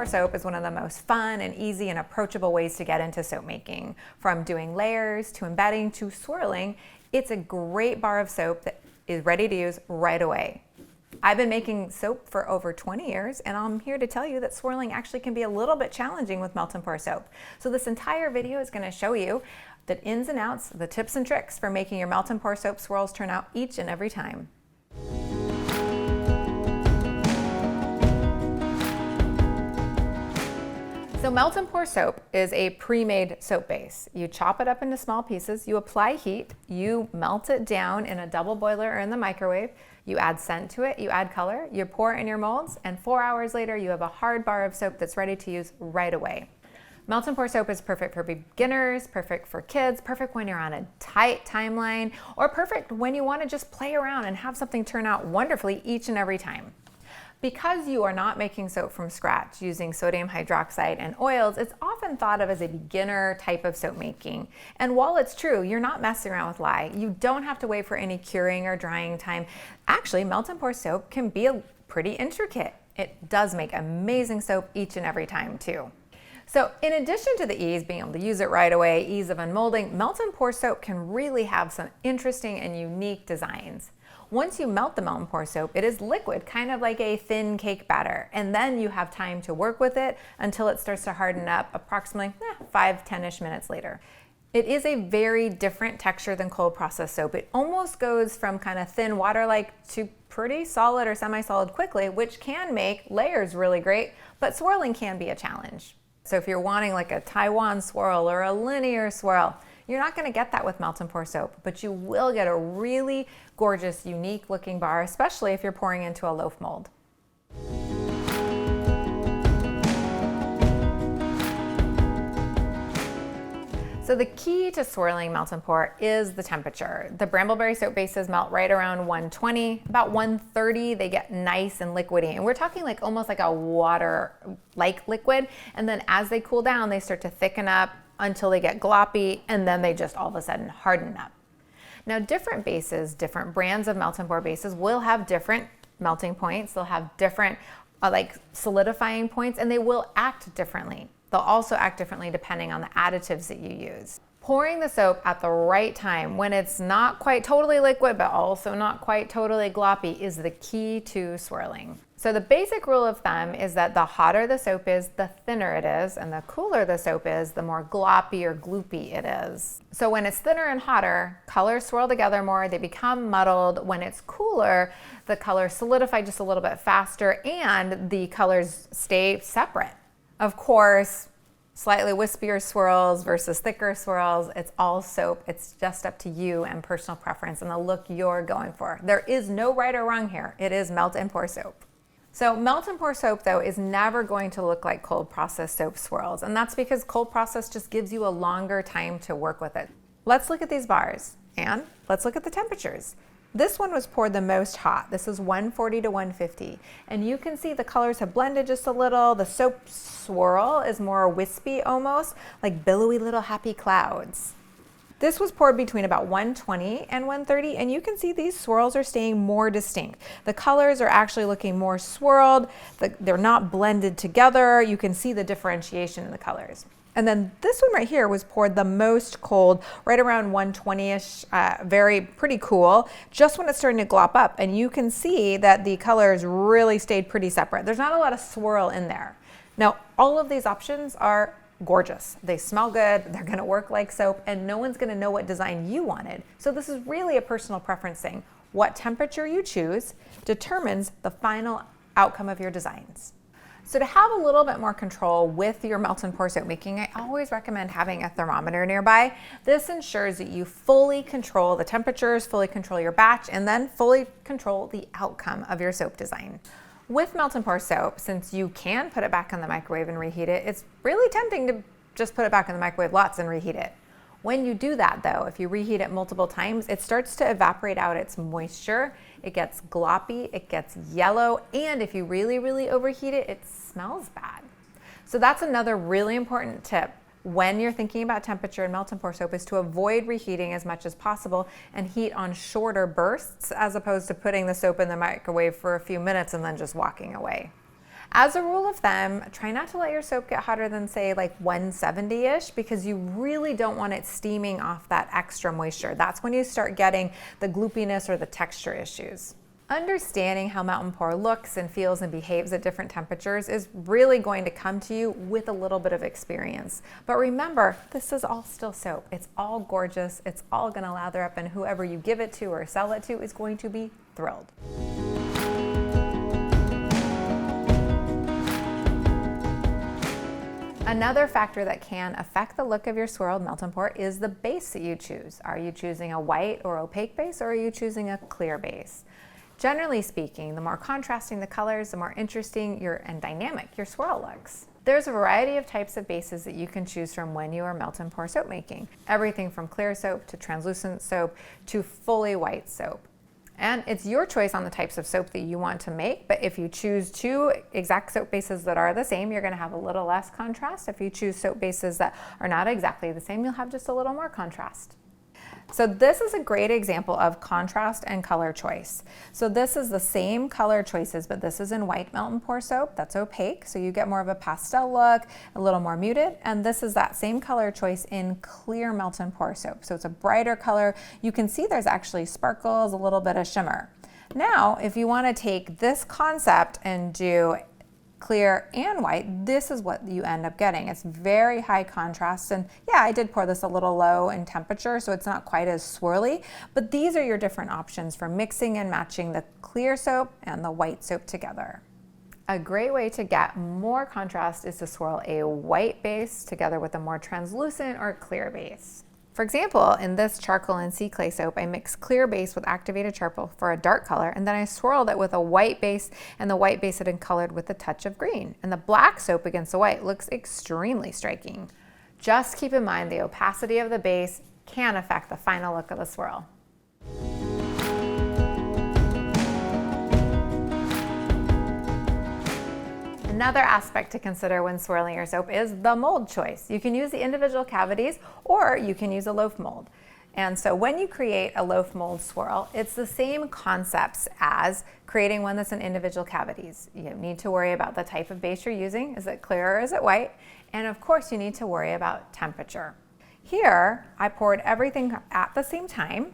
pour soap is one of the most fun and easy and approachable ways to get into soap making. From doing layers to embedding to swirling, it's a great bar of soap that is ready to use right away. I've been making soap for over 20 years, and I'm here to tell you that swirling actually can be a little bit challenging with melt and pour soap. So this entire video is going to show you the ins and outs, the tips and tricks for making your melt and pour soap swirls turn out each and every time. So melt and pour soap is a pre-made soap base. You chop it up into small pieces, you apply heat, you melt it down in a double boiler or in the microwave, you add scent to it, you add color, you pour it in your molds, and 4 hours later you have a hard bar of soap that's ready to use right away. Melt and pour soap is perfect for beginners, perfect for kids, perfect when you're on a tight timeline, or perfect when you want to just play around and have something turn out wonderfully each and every time. Because you are not making soap from scratch using sodium hydroxide and oils, it's often thought of as a beginner type of soap making. And while it's true, you're not messing around with lye. You don't have to wait for any curing or drying time. Actually, melt and pour soap can be pretty intricate. It does make amazing soap each and every time too. So in addition to the ease, being able to use it right away, ease of unmolding, melt and pour soap can really have some interesting and unique designs. Once you melt the melt and pour soap, it is liquid, kind of like a thin cake batter. And then you have time to work with it until it starts to harden up approximately 5-10-ish minutes later. It is a very different texture than cold process soap. It almost goes from kind of thin water-like to pretty solid or semi-solid quickly, which can make layers really great, but swirling can be a challenge. So if you're wanting like a Taiwan swirl or a linear swirl, you're not going to get that with melt and pour soap, but you will get a really gorgeous, unique looking bar, especially if you're pouring into a loaf mold. So the key to swirling melt and pour is the temperature. The Brambleberry soap bases melt right around 120, about 130 they get nice and liquidy. And we're talking like almost like a water-like liquid. And then as they cool down, they start to thicken up until they get gloppy, and then they just all of a sudden harden up. Now different bases, different brands of melt and pour bases will have different melting points. They'll have different like solidifying points, and they will act differently. They'll also act differently depending on the additives that you use. Pouring the soap at the right time when it's not quite totally liquid but also not quite totally gloppy is the key to swirling. So the basic rule of thumb is that the hotter the soap is, the thinner it is, and the cooler the soap is, the more gloppy or gloopy it is. So when it's thinner and hotter, colors swirl together more, they become muddled. When it's cooler, the colors solidify just a little bit faster and the colors stay separate. Of course, slightly wispier swirls versus thicker swirls, it's all soap. It's just up to you and personal preference and the look you're going for. There is no right or wrong here. It is melt and pour soap. So melt and pour soap though is never going to look like cold process soap swirls, and that's because cold process just gives you a longer time to work with it. Let's look at these bars and let's look at the temperatures. This one was poured the most hot. This is 140 to 150. And you can see the colors have blended just a little. The soap swirl is more wispy almost, like billowy little happy clouds. This was poured between about 120 and 130, and you can see these swirls are staying more distinct. The colors are actually looking more swirled. They're not blended together. You can see the differentiation in the colors. And then this one right here was poured the most cold, right around 120-ish, pretty cool, just when it's starting to glop up. And you can see that the colors really stayed pretty separate. There's not a lot of swirl in there. Now, all of these options are gorgeous. They smell good, they're gonna work like soap, and no one's gonna know what design you wanted. So this is really a personal preference thing. What temperature you choose determines the final outcome of your designs. So to have a little bit more control with your melt and pour soap making, I always recommend having a thermometer nearby. This ensures that you fully control the temperatures, fully control your batch, and then fully control the outcome of your soap design. With melt and pour soap, since you can put it back in the microwave and reheat it, it's really tempting to just put it back in the microwave lots and reheat it. When you do that though, if you reheat it multiple times, it starts to evaporate out its moisture, it gets gloppy, it gets yellow, and if you really, really overheat it, it smells bad. So that's another really important tip when you're thinking about temperature in melt and pour soap is to avoid reheating as much as possible and heat on shorter bursts as opposed to putting the soap in the microwave for a few minutes and then just walking away. As a rule of thumb, try not to let your soap get hotter than say like 170-ish, because you really don't want it steaming off that extra moisture. That's when you start getting the gloopiness or the texture issues. Understanding how mountain pour looks and feels and behaves at different temperatures is really going to come to you with a little bit of experience. But remember, this is all still soap. It's all gorgeous. It's all going to lather up, and whoever you give it to or sell it to is going to be thrilled. Another factor that can affect the look of your swirled melt and pour is the base that you choose. Are you choosing a white or opaque base, or are you choosing a clear base? Generally speaking, the more contrasting the colors, the more interesting and dynamic your swirl looks. There's a variety of types of bases that you can choose from when you are melt and pour soap making. Everything from clear soap to translucent soap to fully white soap. And it's your choice on the types of soap that you want to make, but if you choose two exact soap bases that are the same, you're going to have a little less contrast. If you choose soap bases that are not exactly the same, you'll have just a little more contrast. So this is a great example of contrast and color choice. So this is the same color choices, but this is in white melt and pour soap. That's opaque, so you get more of a pastel look, a little more muted. And this is that same color choice in clear melt and pour soap. So it's a brighter color. You can see there's actually sparkles, a little bit of shimmer. Now, if you want to take this concept and do clear and white, this is what you end up getting. It's very high contrast, and yeah, I did pour this a little low in temperature, so it's not quite as swirly, but these are your different options for mixing and matching the clear soap and the white soap together. A great way to get more contrast is to swirl a white base together with a more translucent or clear base. For example, in this charcoal and sea clay soap, I mixed clear base with activated charcoal for a dark color, and then I swirled it with a white base, and the white base had been colored with a touch of green. And the black soap against the white looks extremely striking. Just keep in mind the opacity of the base can affect the final look of the swirl. Another aspect to consider when swirling your soap is the mold choice. You can use the individual cavities, or you can use a loaf mold. And so when you create a loaf mold swirl, it's the same concepts as creating one that's in individual cavities. You need to worry about the type of base you're using. Is it clear or is it white? And of course, you need to worry about temperature. Here, I poured everything at the same time,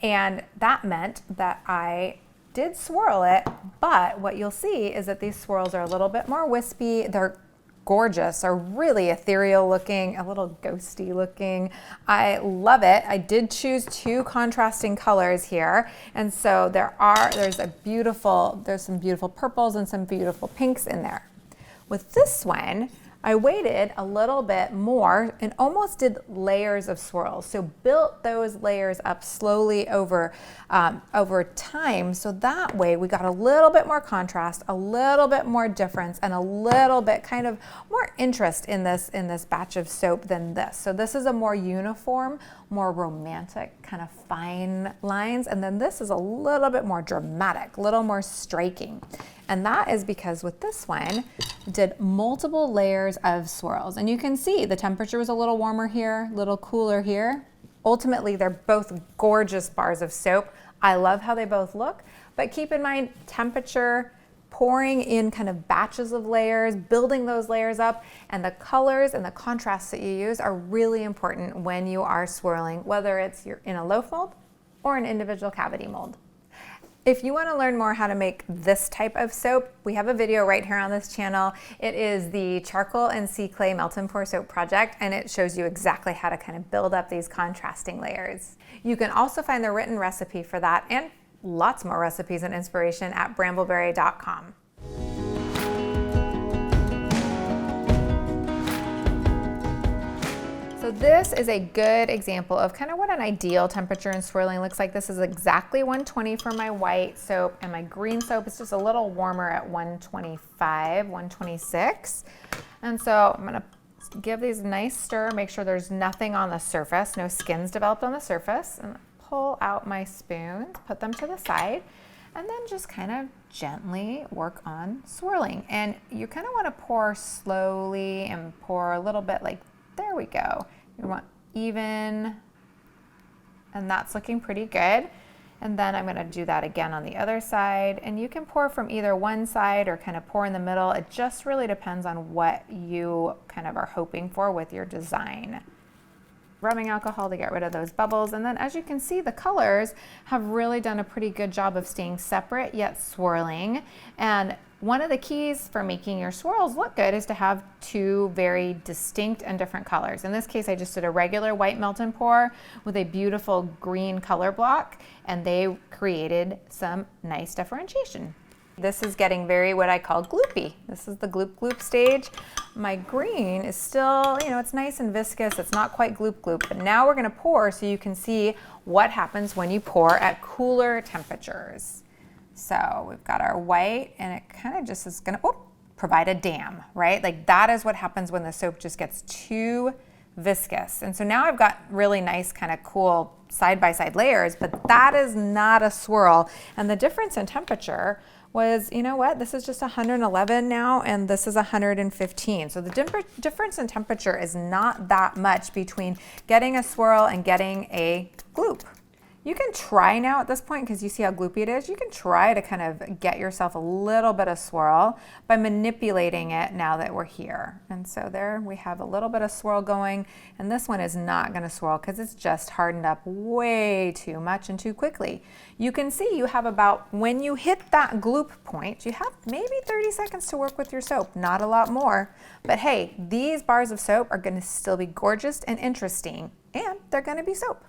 and that meant that I did swirl it, but what you'll see is that these swirls are a little bit more wispy. They're gorgeous, are really ethereal looking, a little ghosty looking. I love it. I did choose two contrasting colors here, and so there's some beautiful purples and some beautiful pinks in there. With this one, I waited a little bit more and almost did layers of swirls. So built those layers up slowly over time. So that way we got a little bit more contrast, a little bit more difference, and a little bit kind of more interest in this batch of soap than this. So this is a more uniform, more romantic, kind of fine lines. And then this is a little bit more dramatic, a little more striking. And that is because with this one, I did multiple layers of swirls. And you can see the temperature was a little warmer here, a little cooler here. Ultimately, they're both gorgeous bars of soap. I love how they both look, but keep in mind temperature, pouring in kind of batches of layers, building those layers up, and the colors and the contrasts that you use are really important when you are swirling, whether you're in a loaf mold or an individual cavity mold. If you want to learn more how to make this type of soap, we have a video right here on this channel. It is the Charcoal and Sea Clay Melt and Pour Soap project, and it shows you exactly how to kind of build up these contrasting layers. You can also find the written recipe for that and lots more recipes and inspiration at brambleberry.com. So this is a good example of kind of what an ideal temperature in swirling looks like. This is exactly 120 for my white soap, and my green soap is just a little warmer at 125, 126. And so I'm gonna give these a nice stir, make sure there's nothing on the surface, no skins developed on the surface, and pull out my spoons, put them to the side, and then just kind of gently work on swirling. And you kind of want to pour slowly and pour a little bit like, there we go. You want even, and that's looking pretty good. And then I'm gonna do that again on the other side. And you can pour from either one side or kind of pour in the middle. It just really depends on what you kind of are hoping for with your design. Rubbing alcohol to get rid of those bubbles. And then as you can see, the colors have really done a pretty good job of staying separate yet swirling. And one of the keys for making your swirls look good is to have two very distinct and different colors. In this case, I just did a regular white melt and pour with a beautiful green color block, and they created some nice differentiation. This is getting very what I call gloopy. This is the gloop gloop stage. My green is still, you know, it's nice and viscous. It's not quite gloop gloop, but now we're gonna pour so you can see what happens when you pour at cooler temperatures. So we've got our white, and it kind of just is gonna provide a dam, right? Like that is what happens when the soap just gets too viscous. And so now I've got really nice kind of cool side-by-side layers, but that is not a swirl. And the difference in temperature was, you know what, this is just 111 now, and this is 115. So the difference in temperature is not that much between getting a swirl and getting a gloop. You can try now at this point, because you see how gloopy it is, you can try to kind of get yourself a little bit of swirl by manipulating it now that we're here. And so there we have a little bit of swirl going, and this one is not gonna swirl because it's just hardened up way too much and too quickly. You can see you have about, when you hit that gloop point, you have maybe 30 seconds to work with your soap, not a lot more. But hey, these bars of soap are gonna still be gorgeous and interesting, and they're gonna be soap.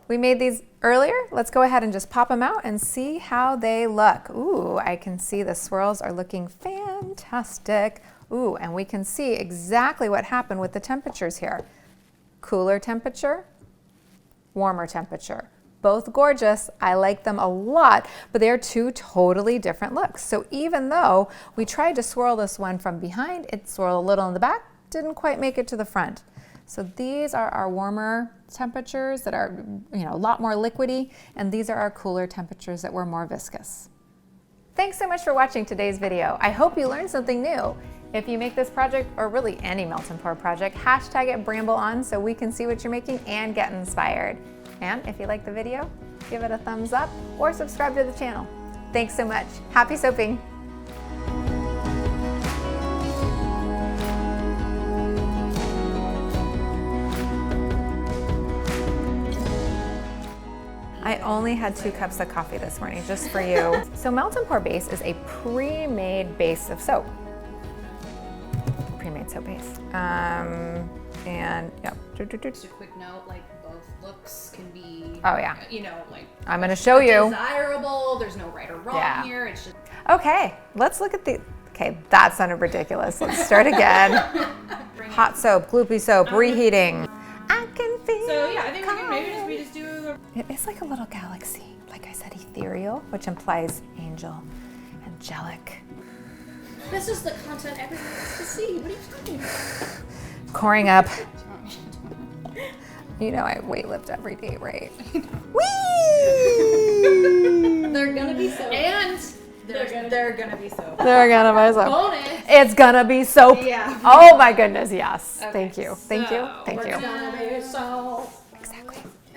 We made these earlier. Let's go ahead and just pop them out and see how they look. Ooh, I can see the swirls are looking fantastic. Ooh, and we can see exactly what happened with the temperatures here. Cooler temperature, warmer temperature. Both gorgeous. I like them a lot, but they're two totally different looks. So even though we tried to swirl this one from behind, it swirled a little in the back, didn't quite make it to the front. So these are our warmer temperatures that are, you know, a lot more liquidy, and these are our cooler temperatures that were more viscous. Thanks so much for watching today's video. I hope you learned something new. If you make this project, or really any melt and pour project, hashtag it Bramble on so we can see what you're making and get inspired. And if you like the video, give it a thumbs up or subscribe to the channel. Thanks so much. Happy soaping. I only had 2 cups of coffee this morning, just for you. So Melt and Pour Base is a pre-made base of soap. Pre-made soap base. And yep. Just a quick note, like both looks can be, oh yeah, you know, like I'm gonna show you. Desirable, there's no right or wrong here, it's just. Okay, let's look at the, okay, that sounded ridiculous. Let's start again. Hot soap, gloopy soap, reheating. I can feel. So yeah, I think we can maybe we just do. It is like a little galaxy. Like I said, ethereal, which implies angel, angelic. This is the content everyone wants to see. What are you talking about? Coring up. You know I weightlift every day, right? Whee! They're gonna be soap. And they're gonna be soap. They're gonna be soap. Bonus. It's gonna be soap. Yeah. Oh my goodness, yes. Okay, Thank you. Thank you. Thank you. It's gonna be soap.